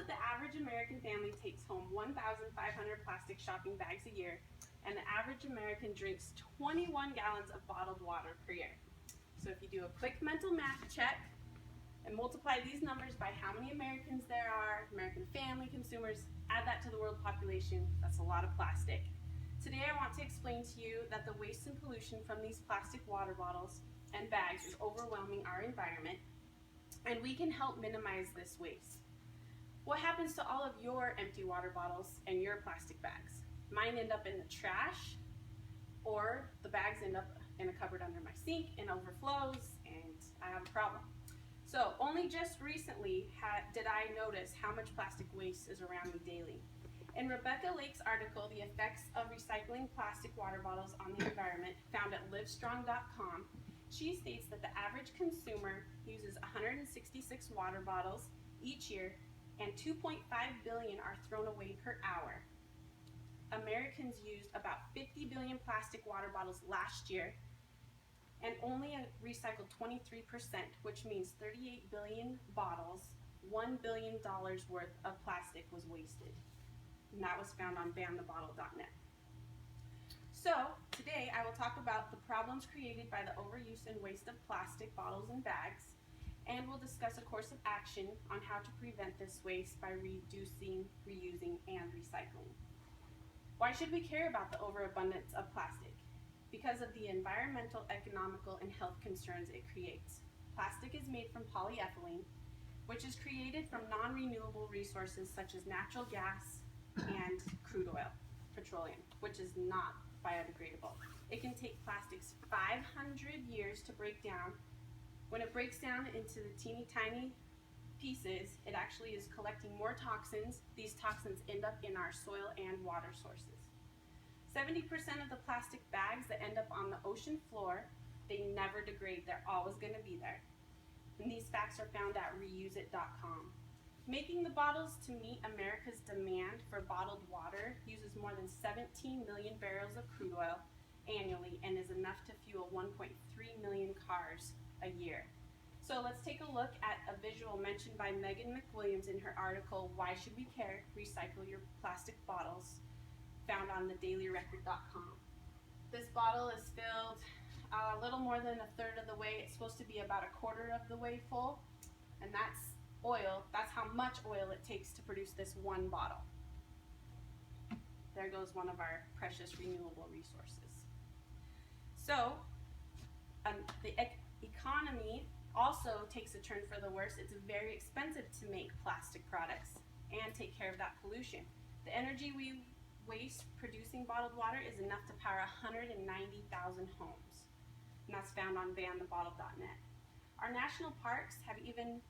that the average American family takes home 1,500 plastic shopping bags a year, and the average American drinks 21 gallons of bottled water per year. So if you do a quick mental math check and multiply these numbers by how many Americans there are, American family consumers, add that to the world population, that's a lot of plastic. Today I want to explain to you that the waste and pollution from these plastic water bottles and bags is overwhelming our environment, and we can help minimize this waste. What happens to all of your empty water bottles and your plastic bags? Mine end up in the trash, or the bags end up in a cupboard under my sink and overflows, and I have a problem. So only just recently did I notice how much plastic waste is around me daily. In Rebecca Lake's article, The Effects of Recycling Plastic Water Bottles on the Environment, found at livestrong.com, she states that the average consumer uses 166 water bottles each year, and 2.5 billion are thrown away per hour. Americans used about 50 billion plastic water bottles last year, and only recycled 23%, which means 38 billion bottles, $1 billion worth of plastic was wasted. And that was found on banthebottle.net. So today I will talk about the problems created by the overuse and waste of plastic bottles and bags, and we'll discuss a course of action on how to prevent this waste by reducing, reusing, and recycling. Why should we care about the overabundance of plastic? Because of the environmental, economical, and health concerns it creates. Plastic is made from polyethylene, which is created from non-renewable resources such as natural gas and crude oil, petroleum, which is not biodegradable. It can take plastics 500 years to break down. When it breaks down into the teeny tiny pieces, it actually is collecting more toxins. These toxins end up in our soil and water sources. 70% of the plastic bags that end up on the ocean floor, they never degrade. They're always going to be there. And these facts are found at reuseit.com. Making the bottles to meet America's demand for bottled water uses more than 17 million barrels of crude oil annually and is enough to fuel 1.3 million cars a year. So let's take a look at a visual mentioned by Megan McWilliams in her article, Why Should We Care? Recycle Your Plastic Bottles, found on thedailyrecord.com. This bottle is filled a little more than a third of the way. It's supposed to be about a quarter of the way full, and that's oil. That's how much oil it takes to produce this one bottle. There goes one of our precious renewable resources. So the economy also takes a turn for the worse. It's very expensive to make plastic products and take care of that pollution. The energy we waste producing bottled water is enough to power 190,000 homes, and that's found on banthebottle.net. Our national parks have even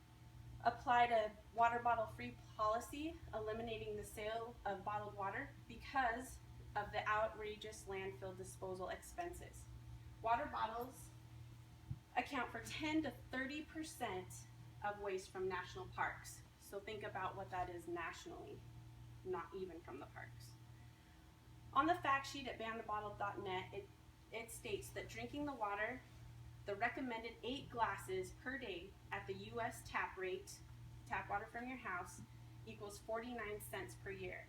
applied a water bottle free policy, eliminating the sale of bottled water because of the outrageous landfill disposal expenses. Water bottles account for 10 to 30% of waste from national parks. So think about what that is nationally, not even from the parks. On the fact sheet at banthebottle.net, it states that drinking the water, the recommended 8 glasses per day at the U.S. tap rate, tap water from your house, equals 49 cents per year.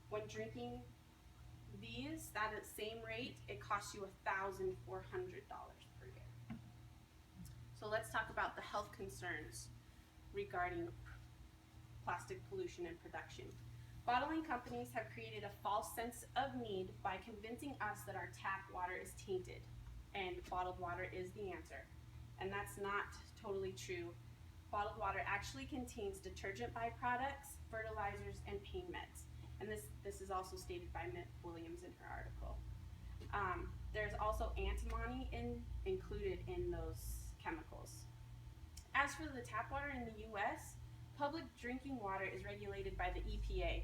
When drinking these, that at same rate, it costs you $1,400 per year. So let's talk about the health concerns regarding plastic pollution and production. Bottling companies have created a false sense of need by convincing us that our tap water is tainted and bottled water is the answer. And that's not totally true. Bottled water actually contains detergent byproducts, fertilizers, and pain meds. And this is also stated by McWilliams in her article. There's also antimony included in those chemicals. As for the tap water in the U.S., public drinking water is regulated by the EPA,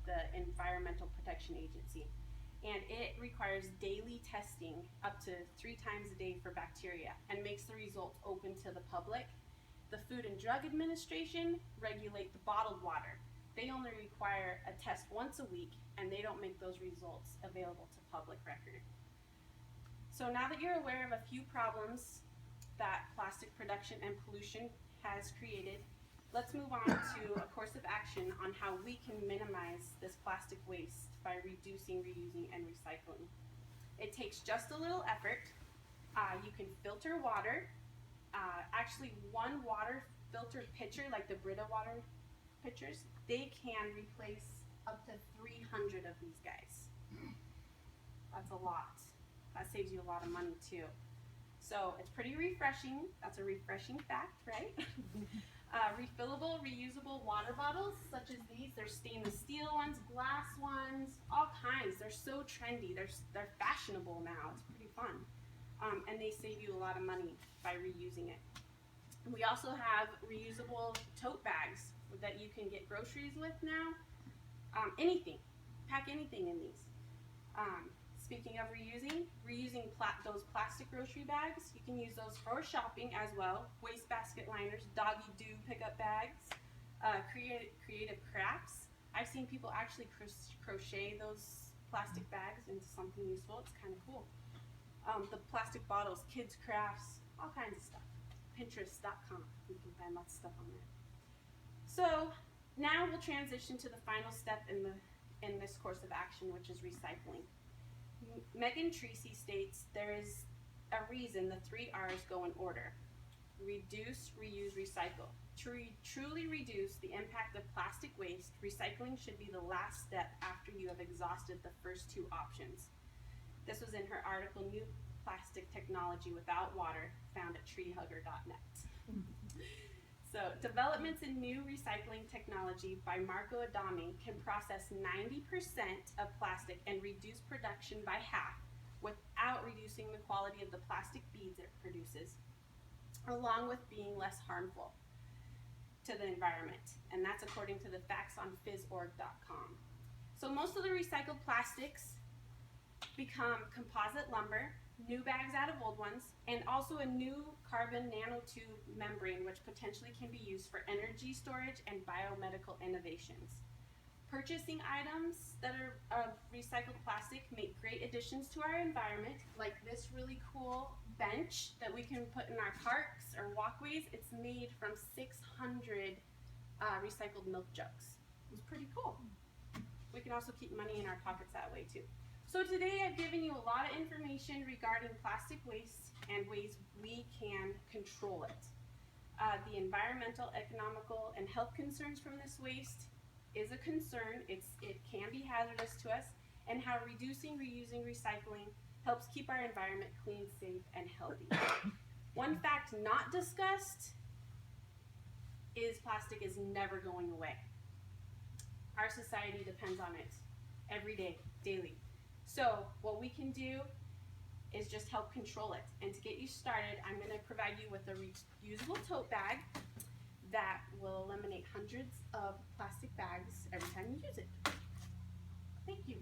the Environmental Protection Agency, and it requires daily testing up to 3 times a day for bacteria and makes the results open to the public. The Food and Drug Administration regulate the bottled water. They only require a test once a week, and they don't make those results available to public record. So now that you're aware of a few problems that plastic production and pollution has created, let's move on to a course of action on how we can minimize this plastic waste by reducing, reusing, and recycling. It takes just a little effort. You can filter water. Actually, one water filter pitcher, like the Brita water pitchers, they can replace up to 300 of these guys. That's a lot. That saves you a lot of money too. So it's pretty refreshing. That's a refreshing fact, right? Refillable, reusable water bottles, such as these. There's stainless steel ones, glass ones, all kinds. They're so trendy. They're fashionable now. It's pretty fun. And they save you a lot of money by reusing it. We also have reusable tote bags that you can get groceries with now. Anything. Pack anything in these. Speaking of reusing those plastic grocery bags, you can use those for shopping as well. Wastebasket liners, doggy doo pickup bags, creative crafts. I've seen people actually crochet those plastic bags into something useful. It's kind of cool. The plastic bottles, kids crafts, all kinds of stuff. Pinterest.com, you can find lots of stuff on there. So now we'll transition to the final step in this course of action, which is recycling. Megan Tracy states there is a reason the 3 R's go in order. Reduce, reuse, recycle. To truly reduce the impact of plastic waste, recycling should be the last step after you have exhausted the first 2 options. This was in her article, New Plastic Technology Without Water, found at treehugger.net. So, developments in new recycling technology by Marco Adami can process 90% of plastic and reduce production by half without reducing the quality of the plastic beads it produces, along with being less harmful to the environment. And that's according to the facts on phys.org.com. So most of the recycled plastics become composite lumber, new bags out of old ones, and also a new carbon nanotube membrane, which potentially can be used for energy storage and biomedical innovations. Purchasing items that are of recycled plastic make great additions to our environment, like this really cool bench that we can put in our parks or walkways. It's made from 600 recycled milk jugs. It's pretty cool. We can also keep money in our pockets that way too. So today I've given you a lot of information regarding plastic waste and ways we can control it. The environmental, economical, and health concerns from this waste is a concern. It can be hazardous to us, and how reducing, reusing, recycling helps keep our environment clean, safe, and healthy. One fact not discussed is plastic is never going away. Our society depends on it every day, daily. So what we can do is just help control it. And to get you started, I'm going to provide you with a reusable tote bag that will eliminate hundreds of plastic bags every time you use it. Thank you.